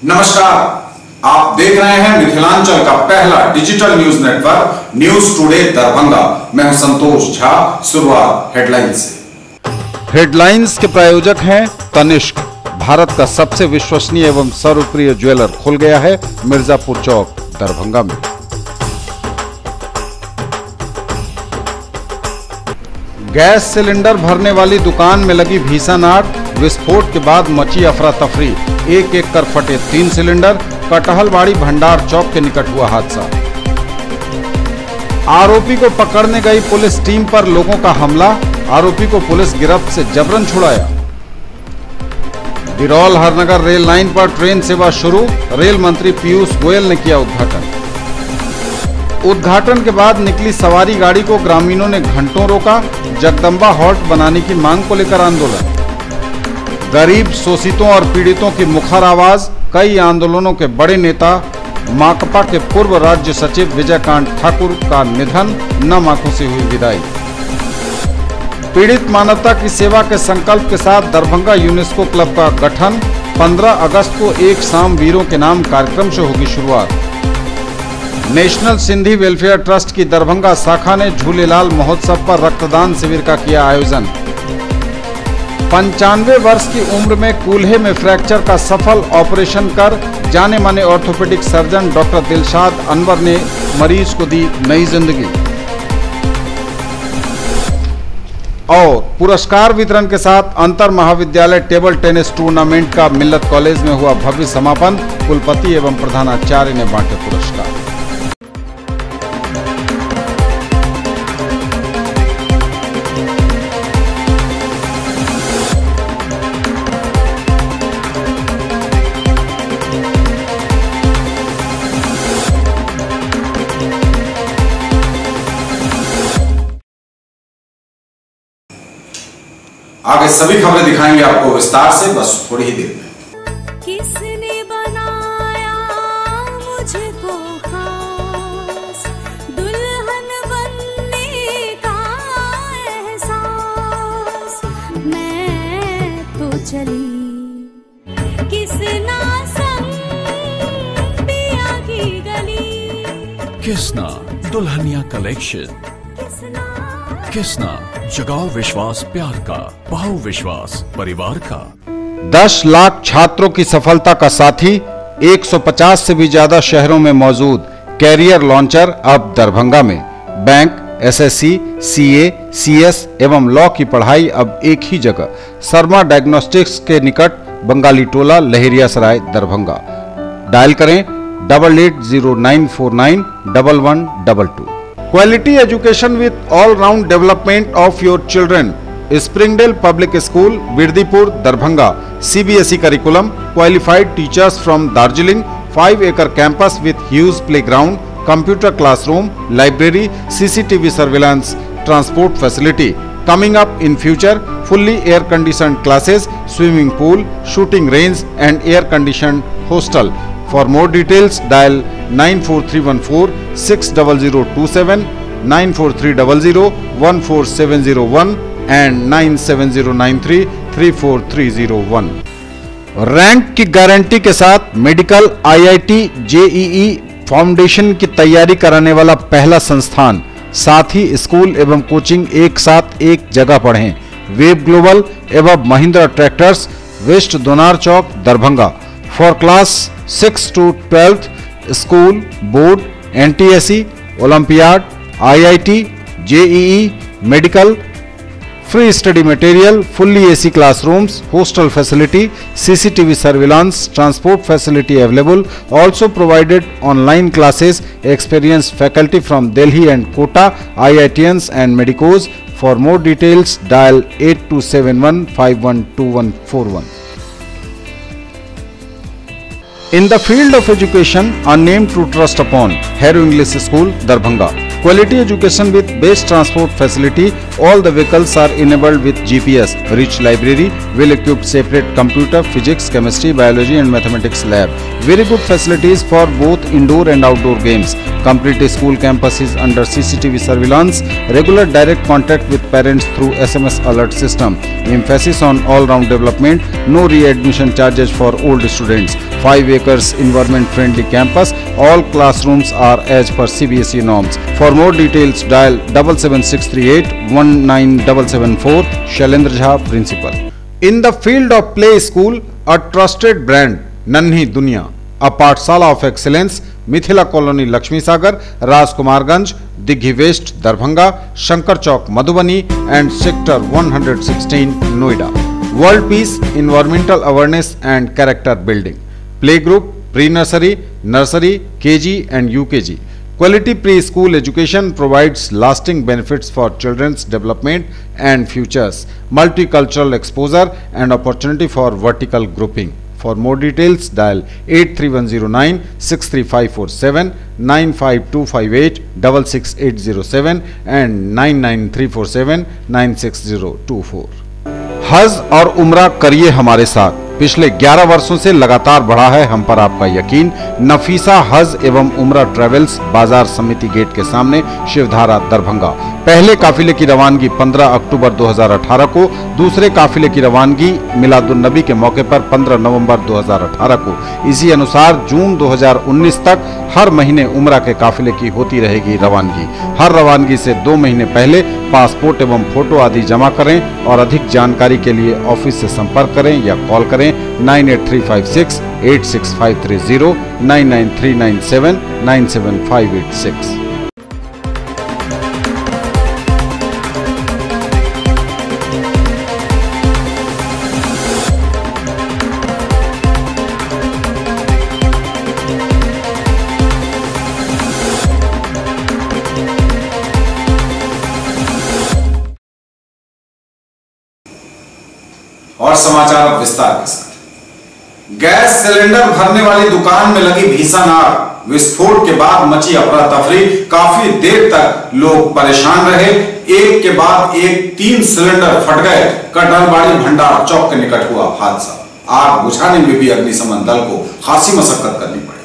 नमस्कार, आप देख रहे हैं मिथिलांचल का पहला digital news network news today Darbhanga. मैं हूं संतोष झा। शुरुआत हेडलाइंस से। हेडलाइंस के प्रायोजक हैं तनिष्क। भारत का सबसे विश्वसनीय एवं सर्वप्रिय ज्वेलर खुल गया है मिर्जापुर चौक दरभंगा में। गैस सिलेंडर भरने वाली दुकान में लगी भीषण आग। विस्फोट के बाद मची अफरा तफरी। एक एक कर फटे 3 सिलेंडर। कटहलबाड़ी भंडार चौक के निकट हुआ हादसा। आरोपी को पकड़ने गई पुलिस टीम पर लोगों का हमला। आरोपी को पुलिस गिरफ्त से जबरन छुड़ाया। बिरौल हरनगर रेल लाइन पर ट्रेन सेवा शुरू। रेल मंत्री पीयूष गोयल ने किया उद्घाटन। उद्घाटन के बाद निकली सवारी गाड़ी को ग्रामीणों ने घंटों रोका। जगदम्बा हॉल्ट बनाने की मांग को लेकर आंदोलन। गरीब, शोषितों और पीड़ितों की मुखर आवाज। कई आंदोलनों के बड़े नेता। माकपा के पूर्व राज्य सचिव विजयकांत ठाकुर का निधन, 9 आंखों से हुई विदाई। पीड़ित मानवता की सेवा के संकल्प के साथ दरभंगा यूनेस्को क्लब का गठन। 15 अगस्त को एक शाम वीरों के नाम कार्यक्रम से होगी शुरुआत। नेशनल सिंधी वेलफेयर ट्रस्ट की दरभंगा शाखा ने झूलेलाल महोत्सव पर रक्तदान शिविर का किया आयोजन। 95 वर्ष की उम्र में कूल्हे में फ्रैक्चर का सफल ऑपरेशन कर जाने माने orthopaedic surgeon doctor Dilshad Anwar ने मरीज को दी नई जिंदगी। और पुरस्कार वितरण के साथ अंतर महाविद्यालय टेबल टेनिस टूर्नामेंट का मिल्लत कॉलेज में हुआ भव्य समापन। कुलपति एवं प्रधानाचार्य ने बांटे पुरस्कार। आगे सभी खबरें दिखाएंगे आपको विस्तार से, बस थोड़ी ही देर में। किसने बनाया मुझको खास, दुल्हन बनने का एहसास, मैं तो चली किसना संग पिया की गली। किसना दुल्हनिया कलेक्शन। किसना जगाओ विश्वास प्यार का, पाओ विश्वास परिवार का। 10 लाख छात्रों की सफलता का साथी। 150 से भी ज्यादा शहरों में मौजूद कैरियर लॉन्चर अब दरभंगा में। बैंक, एसएससी, सीए, सीएस एवं लॉ की पढ़ाई अब एक ही जगह। शर्मा डायग्नोस्टिक्स के निकट बंगाली टोला, लहेरिया सराय, दरभंगा। डायल करें 880949 1122। Quality education with all-round development of your children. Springdale Public School, Birdipur, Darbhanga. CBSE curriculum, qualified teachers from Darjeeling, 5-acre campus with huge playground, computer classroom, library, CCTV surveillance, transport facility. Coming up in future, fully air-conditioned classes, swimming pool, shooting range and air-conditioned hostel. For more details, dial 94314 60027, 94300 14701 and 97093 34301। Rank की guarantee के साथ medical IIT JEE foundation की तैयारी कराने वाला पहला संस्थान। साथ ही स्कूल एवं कोचिंग एक साथ एक जगह पढ़ें। वेब ग्लोबल एवं Mahindra tractors, west Donar Chowk, Darbhanga. For class 6 to 12th, school, board, NTSE, olympiad, IIT, JEE, medical, free study material, fully AC classrooms, hostel facility, CCTV surveillance, transport facility available. Also provided online classes, experienced faculty from Delhi and Kota, IITians and medicos. For more details, dial 8271 512141. In the field of education, a name to trust upon. Harrow English School, Darbhanga. Quality education with best transport facility. All the vehicles are enabled with GPS. Rich library, well-equipped separate computer, physics, chemistry, biology and mathematics lab. Very good facilities for both indoor and outdoor games. Complete school campus is under CCTV surveillance. Regular direct contact with parents through SMS alert system. Emphasis on all-round development. No readmission charges for old students. 5 acres environment-friendly campus. All classrooms are as per CBSE norms. For more details, dial 77638 19774. Shailendra Jha, Principal. In the field of play school, a trusted brand, Nanhi Dunya, a Pathshala of excellence, Mithila colony Lakshmi Sagar, Rajkumarganj, Digghi west Darbhanga, Shankar Chowk Madhubani and sector 116 Noida. World peace, environmental awareness and character building. Play group, pre nursery, nursery, KG and UKG. Quality preschool education provides lasting benefits for children's development and futures. Multicultural exposure and opportunity for vertical grouping. For more details, dial 83109 63547, 95258 66807 and 99347 96024. हज और उम्रा करिए हमारे साथ. पिछले 11 वर्षों से लगातार बढ़ा है हम पर आपका यकीन. नफीसा हज एवं उम्रा ट्रेवल्स, बाजार समिति गेट के सामने, शिवधारा दरभंगा. पहले काफिले की रवानगी 15 अक्टूबर 2018 को, दूसरे काफिले की रवानगी मिलादुन्नबी के मौके पर 15 नवंबर 2018 को. इसी अनुसार जून 2019 तक हर महीने उम्रा के काफिले की होती रहेगी रवानगी. हर रवानगी से 2 महीने पहले पासपोर्ट एवं फोटो आदि जमा करें और अधिक जानकारी के लिए ऑफिस से संपर्क करें या कॉल करें 98356 86530 99397 97586. और समाचार अब विस्तार के साथ. गैस सिलेंडर भरने वाली दुकान में लगी भीषण आग. विस्फोट के बाद मची अफरा तफरी. काफी देर तक लोग परेशान रहे. एक के बाद एक 3 सिलेंडर फट गए. कटहलबाड़ी भंडार चौक के निकट हुआ हादसा. आग बुझाने में भी अग्निशमन दल को खासी मशक्कत करनी पड़ी.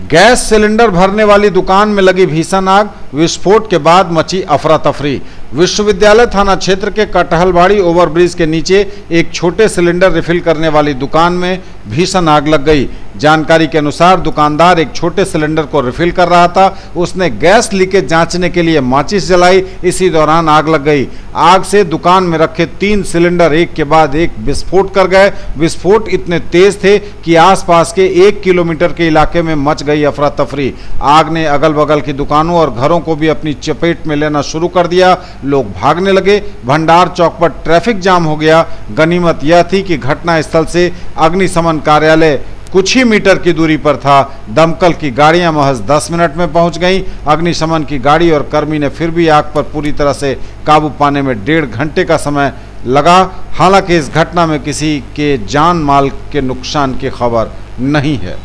गैस सिलेंडर भरने वाली दुकान में लगी भीषण आग. विस्फोट के बाद मची अफरा तफरी. विश्वविद्यालय थाना क्षेत्र के कटहलबाड़ी ओवरब्रिज के नीचे एक छोटे सिलेंडर रिफिल करने वाली दुकान में भीषण आग लग गई. जानकारी के अनुसार दुकानदार एक छोटे सिलेंडर को रिफिल कर रहा था. उसने गैस लीकेज जांचने के लिए माचिस जलाई. इसी दौरान आग लग गई. आग से दुकान में रखे 3 सिलेंडर एक के बाद एक विस्फोट कर गए. विस्फोट इतने तेज थे कि आसपास के 1 किलोमीटर के इलाके में मच गई अफरा तफरी. आग ने अगल बगल की दुकानों और घरों को भी अपनी चपेट में लेना शुरू कर दिया. लोग भागने लगे. भंडार चौक पर ट्रैफिक जाम हो गया. गनीमत यह थी कि घटना स्थल से अग्निशमन कार्यालय कुछ ही मीटर की दूरी पर था. दमकल की गाड़ियां महज 10 मिनट में पहुंच गईं. अग्निशमन की गाड़ी और कर्मी ने फिर भी आग पर पूरी तरह से काबू पाने में 1.5 घंटे का समय लगा. हालांकि इस घटना में किसी के जान माल के नुकसान की खबर नहीं है.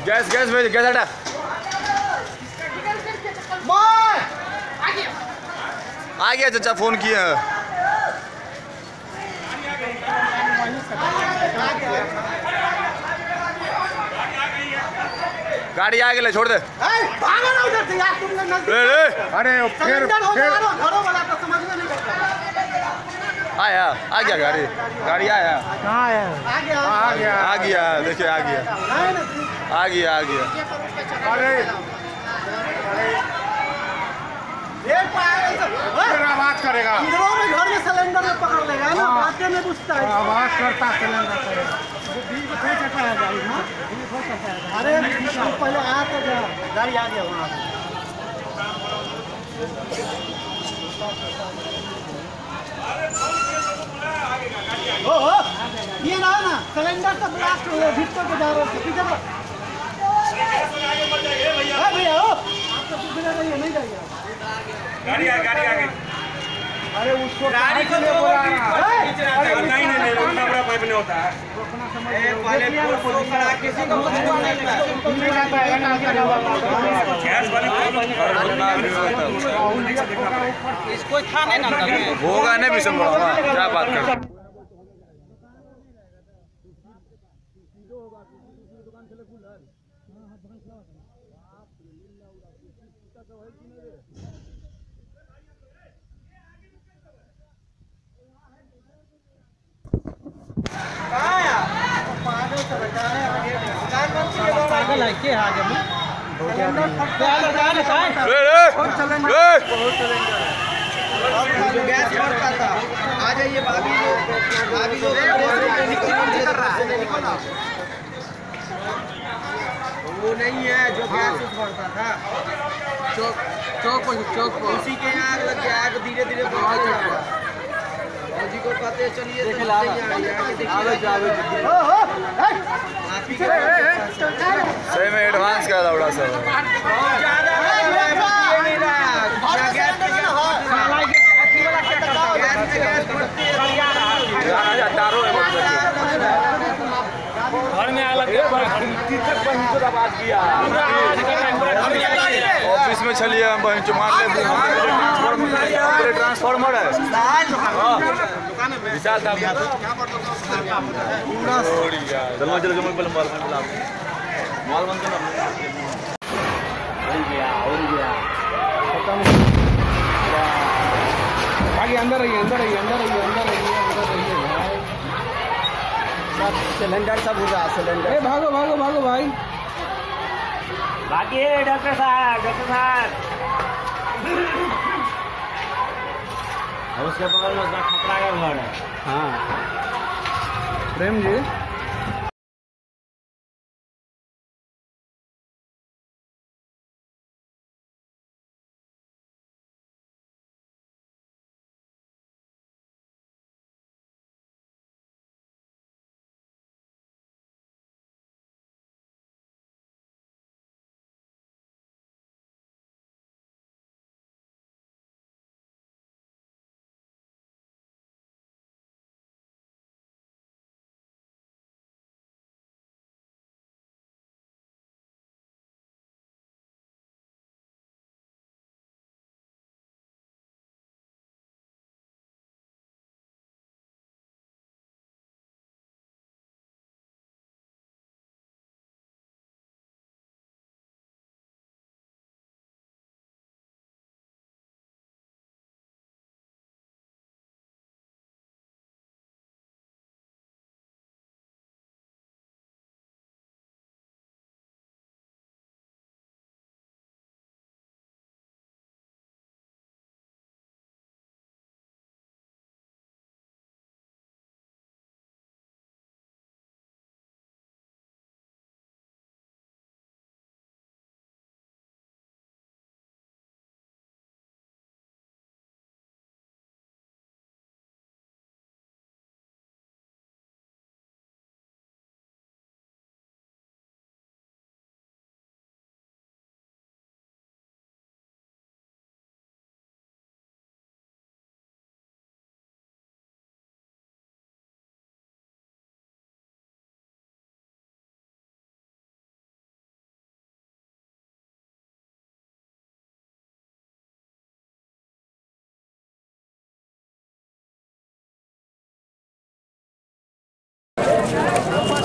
गैस हटा. आ गया चाचा, फोन किया. गाड़ी आ गई, छोड़ दे. अरे फिर आया, आ गया गाड़ी आया. कहाँ आया? आ गया, देखिए आ गया. अरे आवाज करेगा. घर में सिलेंडर में पकड़ लेगा ना. बात में पूछता है. आवाज करता सिलेंडर से. अरे पहले आ तो जा. गाड़ी आ गया वहाँ. ये ना सिलेंडर तो ब्लास्ट हो गया. भीतर को जा रहा है. पीछे भैया आपका नहीं जाएगा. गाड़ी आ गई. अरे उसको गाड़ी को बोला नहीं रोकना बड़ा पाइप नहीं होता है. पहले किसी को इसको था नहीं ना होगा नहीं भी संभव. क्या बात कर. पागल है के आगे में गैस पड़ता था। आ जाइए भाभी लोग वो नहीं है जो गैस पड़ता था चौक पर उसी के यहाँ आग लग गया। आग धीरे धीरे जी को कहते चलिए सही में एडवांस का दौड़ा सब घर में आग लग गया। ऑफिस में चलिए हम मार लेते ट्रांसफार्मर है विशाल साहब माल बंद करना आगे अंदर रहिए सिलेंडर सब हो रहा सिलेंडर। भागो भाई बाकी डॉक्टर साहब उसके बगल में खतरा का घर है। हाँ प्रेम जी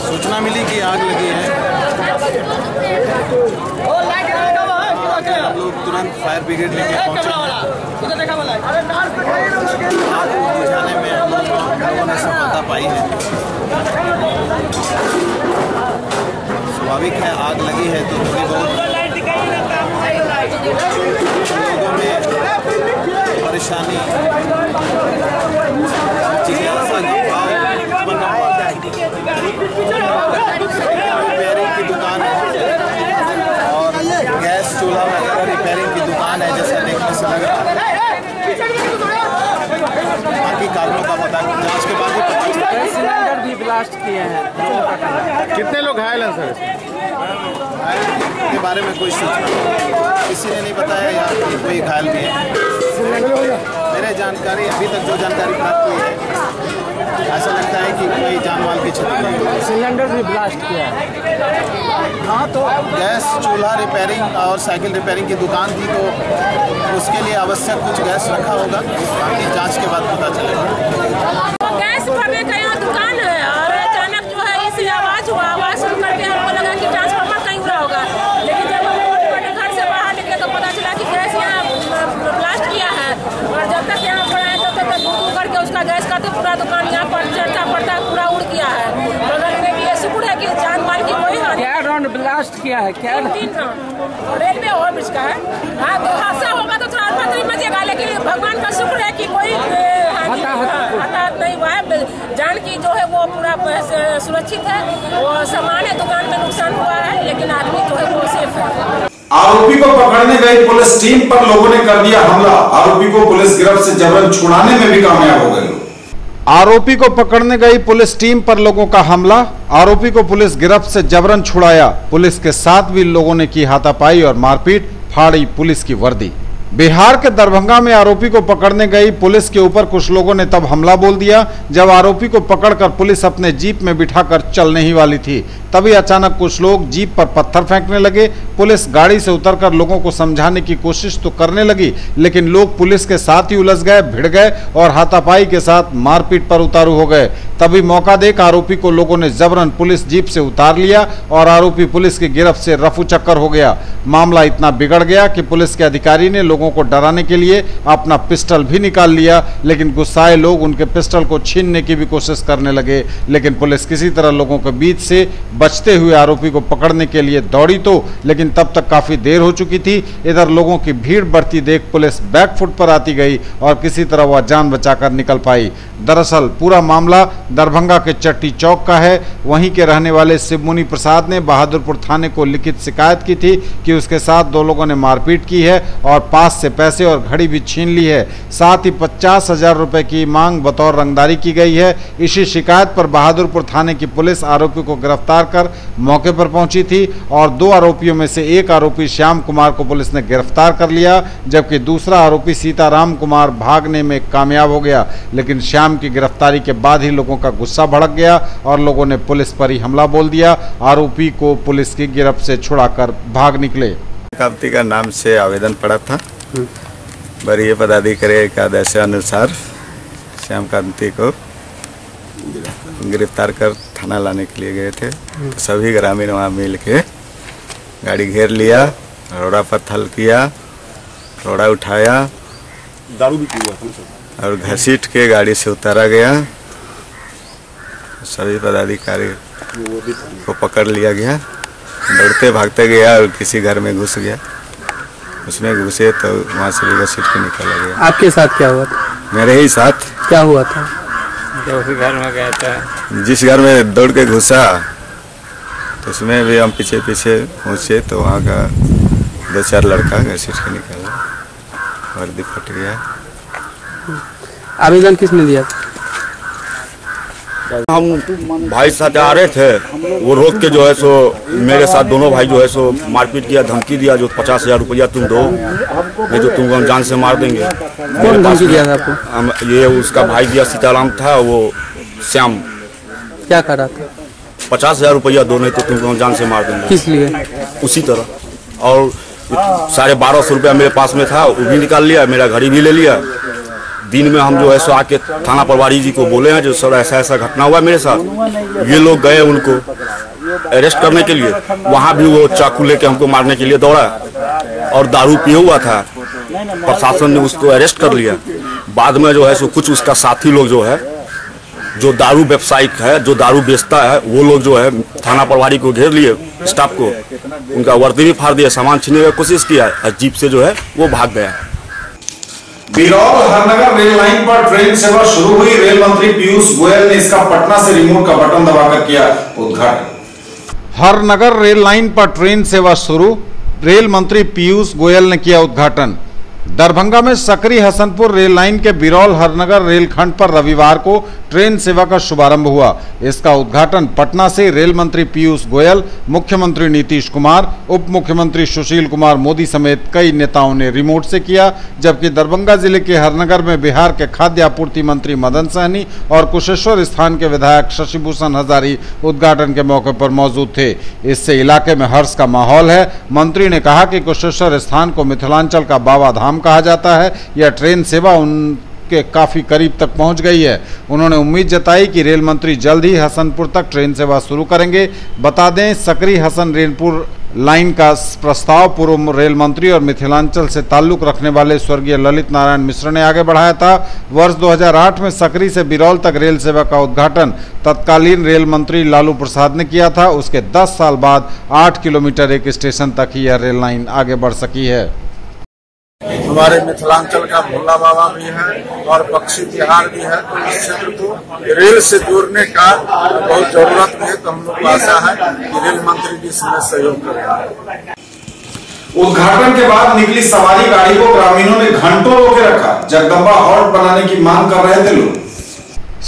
सूचना मिली कि आग लगी है। हम लोग तुरंत फायर ब्रिगेड लेके पहुंचे। आग को बुझाने में हम लोगों ने सफलता पाई है। स्वाभाविक है आग लगी है तो थोड़ी बहुत लोगों में परेशानी रिपेयरिंग की दुकान है और गैस चूल्हा वगैरह रिपेयरिंग की दुकान है जैसा देखने से लग रहा है। बाकी कारणों का पता जांच के बाद सिलेंडर भी ब्लास्ट किए हैं। कितने लोग घायल हैं सर? के बारे में कोई सूचना किसी ने नहीं बताया या कोई घायल भी है। मेरे जानकारी अभी तक जो जानकारी प्राप्त हुई है ऐसा लगता है कि कोई जान माल की क्षति नहीं हुई। सिलेंडर भी ब्लास्ट किया है। हाँ तो गैस चूल्हा रिपेयरिंग और साइकिल रिपेयरिंग की दुकान थी तो उसके लिए आवश्यक कुछ गैस रखा होगा। बाकी जांच के बाद पता चलेगा। गैस भरने का यहाँ दुकान है और अचानक जो है इसी आवाज़ हुआ। आवाज़ सुन करके हमको लगा कि ट्रांसफार्मर कहीं हुआ होगा, लेकिन जब हम घर से बाहर निकले तो पता चला कि है क्या? 3 राउंड रेलवे ओवरब्रिज का है। हाँ, तो हादसा होगा तो थोड़ा नहीं मचेगा, लेकिन भगवान का शुक्र है कि कोई हताहत नहीं हुआ है। जान की जो है वो पूरा सुरक्षित है। और सामान दुकान में नुकसान हुआ है, लेकिन आदमी जो है वो सेफ है। आरोपी को पकड़ने गई पुलिस टीम पर लोगों ने कर दिया हमला। आरोपी को पुलिस गिरफ्त से जबरन छुड़ाने में भी कामयाब हो गए। आरोपी को पकड़ने गई पुलिस टीम पर लोगों का हमला। आरोपी को पुलिस गिरफ्त से जबरन छुड़ाया। पुलिस के साथ भी लोगों ने की हाथापाई और मारपीट, फाड़ी पुलिस की वर्दी। बिहार के दरभंगा में आरोपी को पकड़ने गई पुलिस के ऊपर कुछ लोगों ने तब हमला बोल दिया जब आरोपी को पकड़कर पुलिस अपने जीप में बिठाकर चलने ही वाली थी। तभी अचानक कुछ लोग जीप पर पत्थर फेंकने लगे। पुलिस गाड़ी से उतरकर लोगों को समझाने की कोशिश तो करने लगी, लेकिन लोग पुलिस के साथ ही उलझ गए, भिड़ गए और हाथापाई के साथ मारपीट पर उतारू हो गए। तभी मौका देख आरोपी को लोगों ने जबरन पुलिस जीप से उतार लिया और आरोपी पुलिस की गिरफ्त से रफू चक्कर हो गया। मामला इतना बिगड़ गया कि पुलिस के अधिकारी ने लोगों को डराने के लिए अपना पिस्टल भी निकाल लिया, लेकिन गुस्साए लोग उनके पिस्टल को छीनने की भी कोशिश करने लगे। लेकिन पुलिस किसी तरह लोगों के बीच से बचते हुए आरोपी को पकड़ने के लिए दौड़ी तो, लेकिन तब तक काफी देर हो चुकी थी। इधर लोगों की भीड़ बढ़ती देख पुलिस बैकफुट पर आती गई और किसी तरह वह जान बचाकर निकल पाई। दरअसल पूरा मामला दरभंगा के चट्टी चौक का है। वहीं के रहने वाले शिवमुनि प्रसाद ने बहादुरपुर थाने को लिखित शिकायत की थी कि उसके साथ 2 लोगों ने मारपीट की है और पास से पैसे और घड़ी भी छीन ली है। साथ ही 50,000 रुपए की मांग बतौर रंगदारी की गई है। इसी शिकायत पर बहादुरपुर थाने की पुलिस आरोपी को गिरफ्तार कर मौके पर पहुंची थी और 2 आरोपियों में से एक आरोपी श्याम कुमार को पुलिस ने गिरफ्तार कर लिया, जबकि दूसरा आरोपी सीताराम कुमार भागने में कामयाब हो गया। लेकिन श्याम की गिरफ्तारी के बाद ही लोगों का गुस्सा भड़क गया और लोगों ने पुलिस पर ही हमला बोल दिया। आरोपी को पुलिस की गिरफ्त से छुड़ाकर भाग निकले। कांति का नाम से आवेदन पड़ा था। वरीय पदाधिकारी के आदेश अनुसार श्याम कांति को गिरफ्तार कर थाना लाने के लिए गए थे। सभी ग्रामीण वहाँ मिल के गाड़ी घेर लिया, रोड़ा पत्थर किया, रोड़ा उठाया, दारू भी पिया और घसीट के गाड़ी से उतारा गया। सभी पदाधिकारी को पकड़ लिया गया, दौड़ते भागते गया और किसी घर में घुस गया। उसमें घुसे तो वहाँ से भी घसीट के निकला गया। आपके साथ क्या हुआ था? मेरे ही साथ क्या हुआ था? उसी घर में गया था। जिस घर में दौड़ के घुसा तो उसमें भी हम पीछे पीछे पहुँचे तो वहाँ का 2-4 लड़का घसीट के निकाला, वर्दी फट गया। आवेदन किसने दिया? हम भाई साथ आ रहे थे, वो रोक के जो है सो मेरे साथ दोनों भाई जो है सो मारपीट किया, धमकी दिया जो 50,000 रुपया तुम दो, नहीं तो तुमको हम जान से मार देंगे। कौन धमकी दिया था आपको? ये उसका भाई दिया, सीताराम था, वो श्याम। क्या कर रहा था? 50,000 रुपया दो, नहीं तो तुमको हम जान से मार देंगे। किस लिए? उसी तरह। और 1250 रुपया मेरे पास में था, वो भी निकाल लिया, मेरा घड़ी भी ले लिया। दिन में हम जो है सो आके थाना प्रभारी जी को बोले हैं जो सर ऐसा ऐसा घटना हुआ मेरे साथ। ये लोग गए उनको अरेस्ट करने के लिए, वहाँ भी वो चाकू लेके हमको मारने के लिए दौड़ा और दारू पिया हुआ था। प्रशासन ने उसको अरेस्ट कर लिया। बाद में जो है सो कुछ उसका साथी लोग जो है, जो दारू व्यवसायिक है, जो दारू बेचता है, वो लोग जो है थाना प्रभारी को घेर लिए, स्टाफ को, उनका वर्दी भी फाड़ दिया, सामान छीनने की कोशिश किया और जीप से जो है वो भाग गया। बिरौल हरनगर रेल लाइन पर ट्रेन सेवा शुरू हुई। रेल मंत्री पीयूष गोयल ने इसका पटना से रिमोट का बटन दबाकर किया उद्घाटन। हरनगर रेल लाइन पर ट्रेन सेवा शुरू, रेल मंत्री पीयूष गोयल ने किया उद्घाटन। दरभंगा में सकरी हसनपुर रेल लाइन के बिरौल हरनगर रेलखंड पर रविवार को ट्रेन सेवा का शुभारंभ हुआ। इसका उद्घाटन पटना से रेल मंत्री पीयूष गोयल, मुख्यमंत्री नीतीश कुमार, उप मुख्यमंत्री सुशील कुमार मोदी समेत कई नेताओं ने रिमोट से किया, जबकि दरभंगा जिले के हरनगर में बिहार के खाद्य आपूर्ति मंत्री मदन सहनी और कुशेश्वर स्थान के विधायक शशिभूषण हजारी उद्घाटन के मौके पर मौजूद थे। इससे इलाके में हर्ष का माहौल है। मंत्री ने कहा कि कुशेश्वर स्थान को मिथिलांचल का बाबा धाम कहा जाता है। यह ट्रेन सेवा उनके काफी करीब तक पहुंच गई है। उन्होंने उम्मीद जताई कि रेल मंत्री जल्द ही हसनपुर तक ट्रेन सेवा शुरू करेंगे। बता दें, सकरी हसन रेनपुर लाइन का प्रस्ताव पूर्व रेल मंत्री और मिथिलांचल से ताल्लुक रखने वाले स्वर्गीय ललित नारायण मिश्र ने आगे बढ़ाया था। वर्ष 2008 में सकरी से बिरौल तक रेल सेवा का उद्घाटन तत्कालीन रेल मंत्री लालू प्रसाद ने किया था। उसके 10 साल बाद 8 किलोमीटर एक स्टेशन तक ही यह रेल लाइन आगे बढ़ सकी है। हमारे मिथिलांचल का भोला बाबा भी है और पक्षी बिहार भी है, तो इस क्षेत्र को रेल से जोड़ने का बहुत जरूरत है। तो हम लोग को आशा है कि रेल मंत्री भी इसमें सहयोग करेंगे। उद्घाटन के बाद निकली सवारी गाड़ी को ग्रामीणों ने घंटों रोके रखा। जगदम्बा हॉल्ट बनाने की मांग कर रहे थे लोग।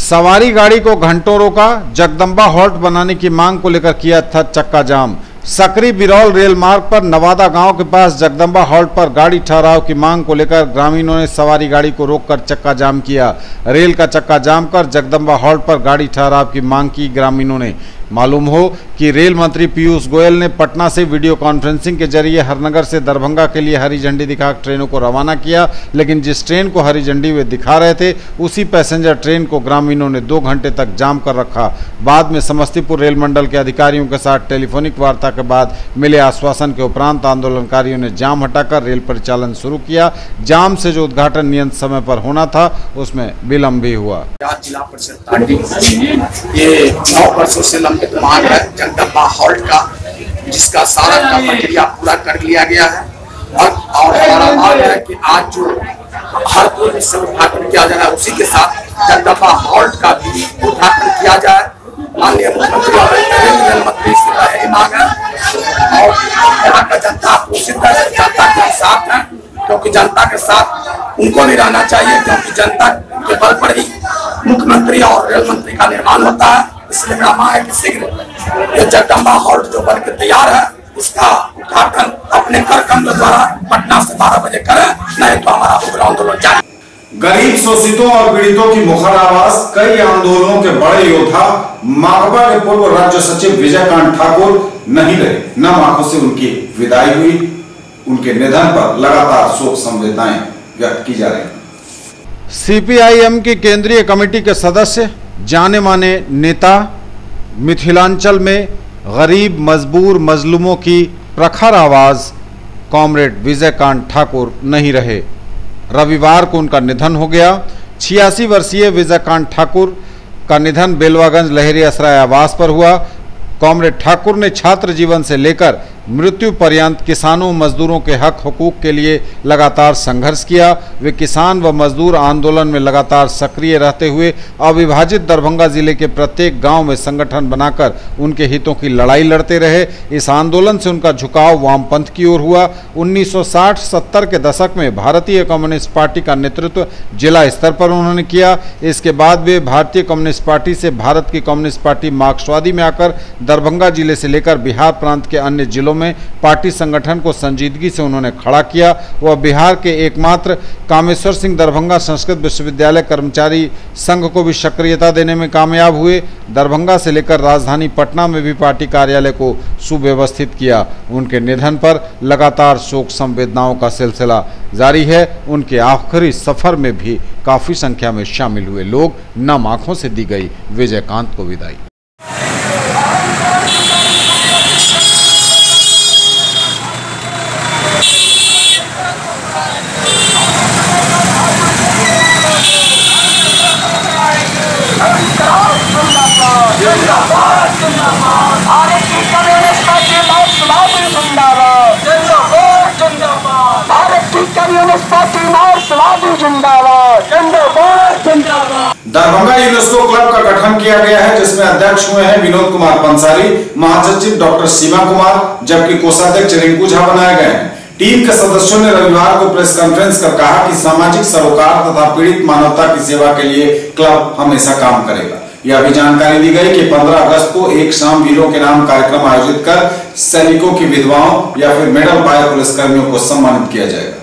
सवारी गाड़ी को घंटों रोका, जगदम्बा हॉल्ट बनाने की मांग को लेकर किया था चक्का जाम। सकरी बिरौल रेल मार्ग पर नवादा गांव के पास जगदम्बा हॉल्ट पर गाड़ी ठहराव की मांग को लेकर ग्रामीणों ने सवारी गाड़ी को रोककर चक्का जाम किया। रेल का चक्का जाम कर जगदम्बा हॉल्ट पर गाड़ी ठहराव की मांग की ग्रामीणों ने। मालूम हो कि रेल मंत्री पीयूष गोयल ने पटना से वीडियो कॉन्फ्रेंसिंग के जरिए हरनगर से दरभंगा के लिए हरी झंडी दिखा ट्रेनों को रवाना किया, लेकिन जिस ट्रेन को हरी झंडी वे दिखा रहे थे उसी पैसेंजर ट्रेन को ग्रामीणों ने 2 घंटे तक जाम कर रखा। बाद में समस्तीपुर रेल मंडल के अधिकारियों के साथ टेलीफोनिक वार्ता के बाद मिले आश्वासन के उपरांत आंदोलनकारियों ने जाम हटाकर रेल परिचालन शुरू किया। जाम से जो उद्घाटन नियत समय पर होना था उसमें विलंब भी हुआ। जिला परिषद ये 9 वर्षों से लंबित मांग है जगदम्बा हॉल्ट का, जिसका सारा का प्रक्रिया पूरा कर लिया गया है और हमारा मांग है कि आज जो हर पूर्व से उद्घाटन किया जा रहा है उसी के साथ जगदम्बा हॉल्ट का भी उद्घाटन किया जाए। माननीय मुख्यमंत्री और रेल मंत्री से यही मांग है और यहाँ का जनता पोषित है, जनता के साथ है, क्योंकि जनता के साथ उनको भी रहना चाहिए, क्योंकि जनता के बल पर ही मुख्यमंत्री और रेल मंत्री का निर्माण होता है। इसलिए मेरा मांग है कि शीघ्र ये जगदम्बा हॉल्ट जो बनकर तैयार है इसका उद्घाटन अपने कार्यक्रम द्वारा पटना से 12 बजे करें, नहीं तो हमारा उग्र आंदोलन जारी। गरीब शोषितों और पीड़ितों की मुखर आवाज, कई आंदोलनों के बड़े योद्धा माकपा के पूर्व राज्य सचिव विजयकांत ठाकुर नहीं रहे। नम आंखों से उनकी विदाई हुई। उनके निधन पर लगातार शोक संवेदनाएं व्यक्त की जा रही हैं। सीपीआईएम की केंद्रीय कमेटी के सदस्य, जाने माने नेता, मिथिलांचल में गरीब मजबूर मजलूमों की प्रखर आवाज कॉमरेड विजयकांत ठाकुर नहीं रहे। रविवार को उनका निधन हो गया। 86 वर्षीय विजयकांत ठाकुर का निधन बेलवागंज लहरी असराय आवास पर हुआ। कॉमरेड ठाकुर ने छात्र जीवन से लेकर मृत्यु पर्यंत किसानों मजदूरों के हक हुकूक के लिए लगातार संघर्ष किया। वे किसान व मजदूर आंदोलन में लगातार सक्रिय रहते हुए अविभाजित दरभंगा जिले के प्रत्येक गांव में संगठन बनाकर उनके हितों की लड़ाई लड़ते रहे। इस आंदोलन से उनका झुकाव वामपंथ की ओर हुआ। 1960-70 के दशक में भारतीय कम्युनिस्ट पार्टी का नेतृत्व जिला स्तर पर उन्होंने किया। इसके बाद वे भारतीय कम्युनिस्ट पार्टी से भारत की कम्युनिस्ट पार्टी मार्क्सवादी में आकर दरभंगा जिले से लेकर बिहार प्रांत के अन्य जिलों में पार्टी संगठन को संजीदगी से उन्होंने खड़ा किया। वह बिहार के एकमात्र कामेश्वर सिंह दरभंगा संस्कृत विश्वविद्यालय कर्मचारी संघ को भी सक्रियता देने में कामयाब हुए। दरभंगा से लेकर राजधानी पटना में भी पार्टी कार्यालय को सुव्यवस्थित किया। उनके निधन पर लगातार शोक संवेदनाओं का सिलसिला जारी है। उनके आखिरी सफर में भी काफी संख्या में शामिल हुए लोग नम आंखों से दी गई विजयकांत को विदाई। दरभंगा यूनेस्को क्लब का गठन किया गया है, जिसमें अध्यक्ष हुए हैं विनोद कुमार पंसारी, महासचिव डॉक्टर सीमा कुमार, जबकि कोषाध्यक्ष रिंकू झा बनाए गए हैं। टीम के सदस्यों ने रविवार को प्रेस कॉन्फ्रेंस कर कहा कि सामाजिक सरोकार तथा पीड़ित मानवता की सेवा के लिए क्लब हमेशा काम करेगा। यह भी जानकारी दी गई कि 15 अगस्त को एक शाम वीरों के नाम कार्यक्रम आयोजित कर सैनिकों की विधवाओं या फिर मेडल पाए पुलिसकर्मियों को सम्मानित किया जाएगा।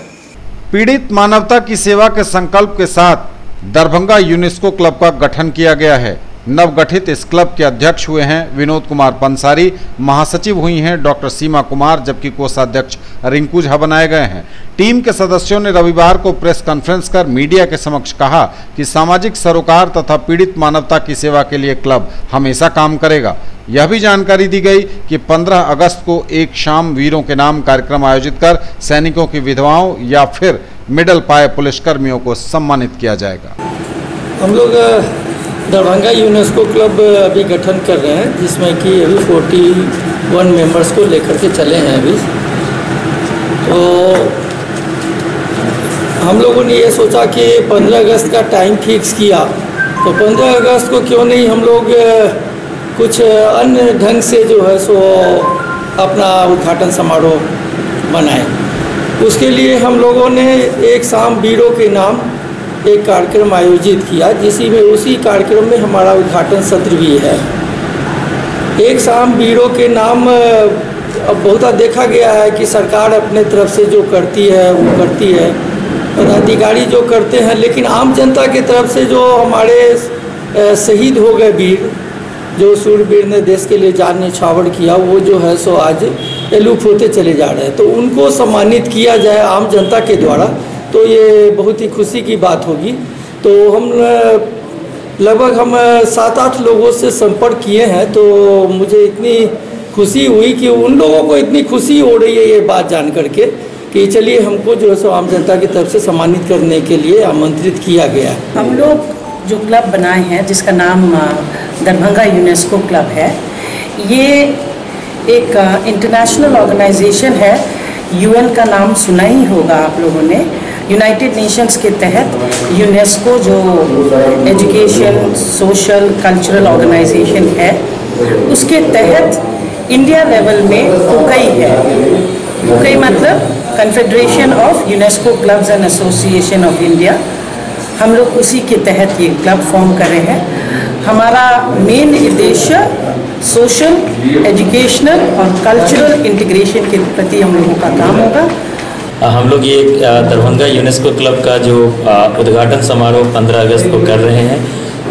पीड़ित मानवता की सेवा के संकल्प के साथ दरभंगा यूनेस्को क्लब का गठन किया गया है। नवगठित इस क्लब के अध्यक्ष हुए हैं विनोद कुमार पंसारी, महासचिव हुई हैं डॉक्टर सीमा कुमार, जबकि कोषाध्यक्ष रिंकू झा बनाए गए हैं। टीम के सदस्यों ने रविवार को प्रेस कॉन्फ्रेंस कर मीडिया के समक्ष कहा कि सामाजिक सरोकार तथा पीड़ित मानवता की सेवा के लिए क्लब हमेशा काम करेगा। यह भी जानकारी दी गई कि 15 अगस्त को एक शाम वीरों के नाम कार्यक्रम आयोजित कर सैनिकों की विधवाओं या फिर मिडल पाए पुलिसकर्मियों को सम्मानित किया जाएगा। हम लोग दरभंगा यूनेस्को क्लब अभी गठन कर रहे हैं, जिसमें कि अभी 41 मेंबर्स को लेकर के चले हैं अभी। तो हम लोगों ने ये सोचा कि 15 अगस्त का टाइम फिक्स किया, तो 15 अगस्त को क्यों नहीं हम लोग कुछ अन्य ढंग से जो है सो अपना उद्घाटन समारोह बनाए। उसके लिए हम लोगों ने एक शाम वीरों के नाम एक कार्यक्रम आयोजित किया, उसी कार्यक्रम में हमारा उद्घाटन सत्र भी है। एक शाम वीरों के नाम अब बहुत देखा गया है कि सरकार अपने तरफ से जो करती है वो करती है, पदाधिकारी जो करते हैं, लेकिन आम जनता की तरफ से जो हमारे शहीद हो गए वीर, जो सूरवीर ने देश के लिए जान न्यौछावर किया, वो जो है सो आज एलूफ होते चले जा रहे हैं। तो उनको सम्मानित किया जाए आम जनता के द्वारा, तो ये बहुत ही खुशी की बात होगी। तो हम लगभग 7-8 लोगों से संपर्क किए हैं, तो मुझे इतनी खुशी हुई कि उन लोगों को इतनी खुशी हो रही है ये बात जान करके कि चलिए हमको जो है सो आम जनता की तरफ से सम्मानित करने के लिए आमंत्रित किया गया। हम लोग जो क्लब बनाए हैं जिसका नाम दरभंगा यूनेस्को क्लब है, ये एक इंटरनेशनल ऑर्गेनाइजेशन है। यूएन का नाम सुना ही होगा आप लोगों ने। यूनाइटेड नेशंस के तहत यूनेस्को जो एजुकेशन, सोशल, कल्चरल ऑर्गेनाइजेशन है, उसके तहत इंडिया लेवल में कोकई है। कोकई मतलब confederation of UNESCO clubs and association of India. हम लोग उसी के तहत ये क्लब फॉर्म कर रहे हैं। हमारा मेन उद्देश्य सोशल, एजुकेशनल और कल्चरल इंटीग्रेशन के प्रति हम लोगों का काम होगा। हम लोग ये दरभंगा यूनेस्को क्लब का जो उद्घाटन समारोह 15 अगस्त को कर रहे हैं,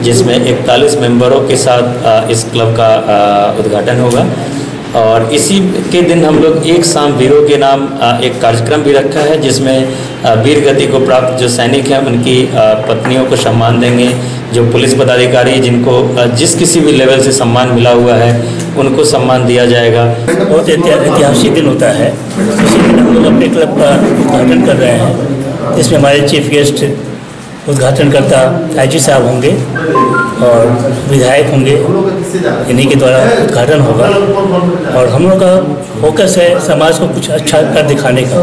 जिसमें 41 मेंबरों के साथ इस क्लब का उद्घाटन होगा। और इसी के दिन हम लोग एक शाम वीरों के नाम एक कार्यक्रम भी रखा है, जिसमें वीर गति को प्राप्त जो सैनिक हैं उनकी पत्नियों को सम्मान देंगे। जो पुलिस पदाधिकारी जिनको जिस किसी भी लेवल से सम्मान मिला हुआ है उनको सम्मान दिया जाएगा। बहुत ऐतिहासिक दिन होता है। इसी दिन हम लोग अपने क्लब का उद्घाटन कर रहे हैं। इसमें हमारे चीफ गेस्ट उद्घाटनकर्ता आईजी साहब होंगे और विधायक होंगे, इन्हीं के द्वारा उद्घाटन होगा। और हम लोग का फोकस है समाज को कुछ अच्छा कर दिखाने का,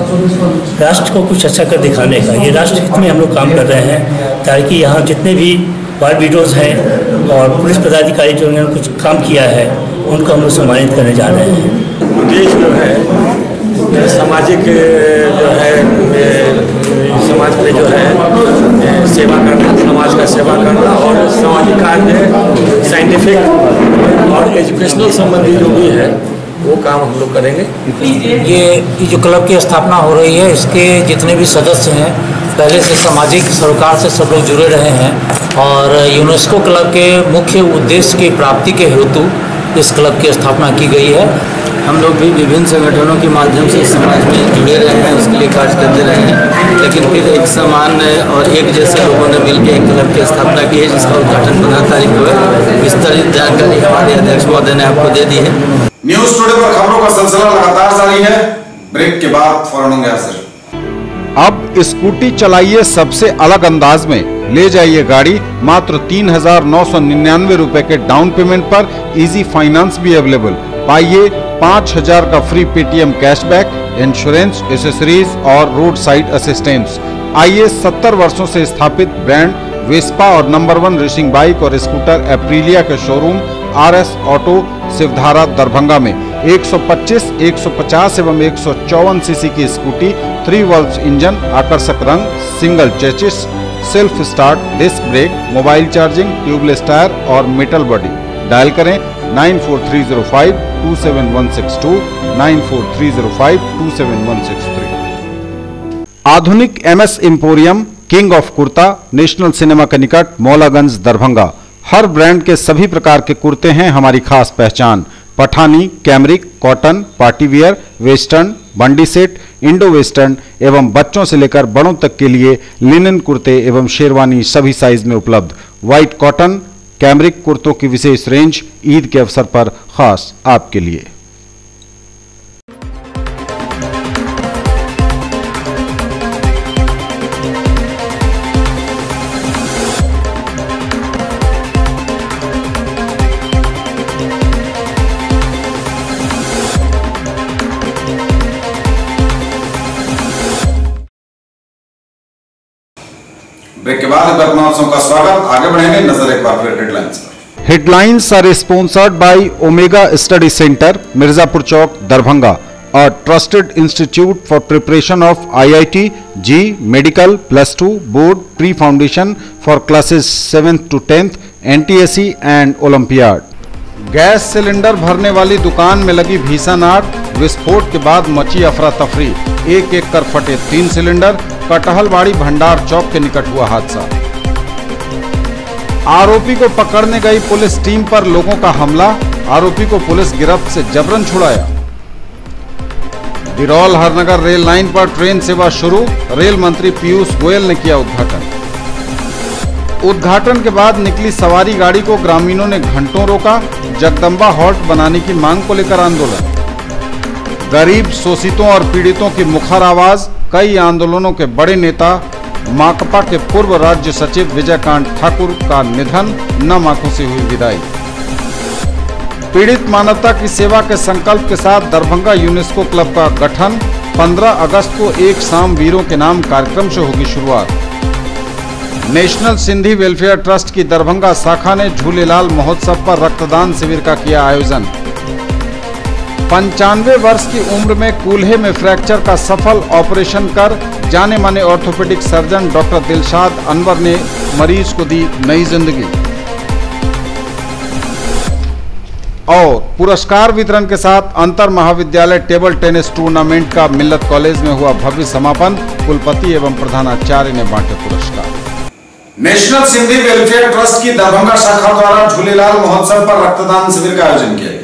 राष्ट्र को कुछ अच्छा कर दिखाने का। ये राष्ट्र हित में हम लोग काम कर रहे हैं, ताकि यहाँ जितने भी वार वीरोज हैं और पुलिस पदाधिकारी जो उन्होंने कुछ काम किया है उनको हम लोग सम्मानित करने जा रहे हैं। उद्देश्य जो है सामाजिक जो है समाज में जो है सेवा करना, समाज का सेवा करना और सामाजिक कार्य साइंटिफिक और एजुकेशनल संबंधी जो भी है वो काम हम लोग करेंगे। ये जो क्लब की स्थापना हो रही है, इसके जितने भी सदस्य हैं पहले से सामाजिक सरोकार से सब लोग जुड़े रहे हैं और यूनेस्को क्लब के मुख्य उद्देश्य की प्राप्ति के हेतु इस क्लब की स्थापना की गई है। हम लोग भी विभिन्न संगठनों के माध्यम से समाज में जुड़े रहे हैं, उसके लिए कार्य करते रहे हैं, लेकिन फिर एक समान और एक जैसे लोगों ने मिलकर एक क्लब की स्थापना की है, जिसका उद्घाटन 15 तारीख को है। विस्तारित जानकारी हमारे अध्यक्ष महोदय ने आपको दे दी है। न्यूज टुडे पर खबरों का सिलसिला लगातार जारी है। ब्रेक के बाद फौरन होंगे हाजिर। अब स्कूटी चलाइए सबसे अलग अंदाज में, ले जाइए गाड़ी मात्र 3,999 रुपए के डाउन पेमेंट पर। इजी फाइनेंस भी अवेलेबल। पाइए 5,000 का free Paytm cashback, insurance, accessories और रोड साइड असिस्टेंस। आइए 70 वर्षों से स्थापित ब्रांड वेस्पा और नंबर 1 रेसिंग बाइक और स्कूटर एप्रिलिया के showroom RS auto Shivdhara Darbhanga में 125, 150 एवं 154 सीसी की स्कूटी, 3 वॉल्व इंजन, आकर्षक रंग, single chassis, self start, disc brake, mobile charging, tubeless tyre और मेटल बॉडी। डायल करें 9430527162, 9430527163। Adhunik MS emporium, king of kurta, national cinema के निकट, मौलागंज, दरभंगा। हर ब्रांड के सभी प्रकार के कुर्ते हैं हमारी खास पहचान। Pathani, cambric, cotton, party wear, western, बंडी सेट, इंडो वेस्टर्न एवं बच्चों से लेकर बड़ों तक के लिए लिनन कुर्ते एवं शेरवानी सभी साइज में उपलब्ध। व्हाइट कॉटन, कैमरिक कुर्तों की विशेष रेंज ईद के अवसर पर खास आपके लिए। ब्रेक के बाद का स्वागत। आगे बढ़ेंगे, नजर एक बार फिर हेडलाइंस पर। Headlines are sponsored by Omega study centre, Mirzapur Chowk, Darbhanga, a trusted institute for preparation of IIT, JEE, medical, +2, board, pre-foundation for classes 7th to 10th, NTSE and Olympiad। Gas cylinder भरने वाली दुकान में लगी भीषण आग, विस्फोट के बाद मची अफरा तफरी, एक एक कर फटे 3 सिलेंडर। कटहलबाड़ी भंडार चौक के निकट हुआ हादसा। आरोपी को पकड़ने गई पुलिस टीम पर लोगों का हमला, आरोपी को पुलिस गिरफ्त से जबरन छुड़ाया। बिरौल हरनगर रेल लाइन पर ट्रेन सेवा शुरू, रेल मंत्री पीयूष गोयल ने किया उद्घाटन। उद्घाटन के बाद निकली सवारी गाड़ी को ग्रामीणों ने घंटों रोका, जगदम्बा हॉल्ट बनाने की मांग को लेकर आंदोलन। गरीब, शोषितों और पीड़ितों की मुखर आवाज, कई आंदोलनों के बड़े नेता। माकपा के पूर्व राज्य सचिव विजयकांत ठाकुर का निधन, नम आंखों से हुई विदाई। पीड़ित मानवता की सेवा के संकल्प के साथ दरभंगा यूनेस्को क्लब का गठन, 15 अगस्त को एक शाम वीरों के नाम कार्यक्रम से होगी शुरुआत। नेशनल सिंधी वेलफेयर ट्रस्ट की दरभंगा शाखा ने झूलेलाल महोत्सव पर रक्तदान शिविर का किया आयोजन। 95 वर्ष की उम्र में कूल्हे में फ्रैक्चर का सफल ऑपरेशन कर जाने माने orthopaedic surgeon doctor Dilshad Anwar ने मरीज को दी नई जिंदगी। और पुरस्कार वितरण के साथ अंतर महाविद्यालय टेबल टेनिस टूर्नामेंट का मिल्लत कॉलेज में हुआ भव्य समापन, कुलपति एवं प्रधानाचार्य ने बांटे पुरस्कार। नेशनल सिंधी वेलफेयर ट्रस्ट की दरभंगा शाखा द्वारा झूलेलाल महोत्सव पर रक्तदान शिविर का आयोजन किया गया।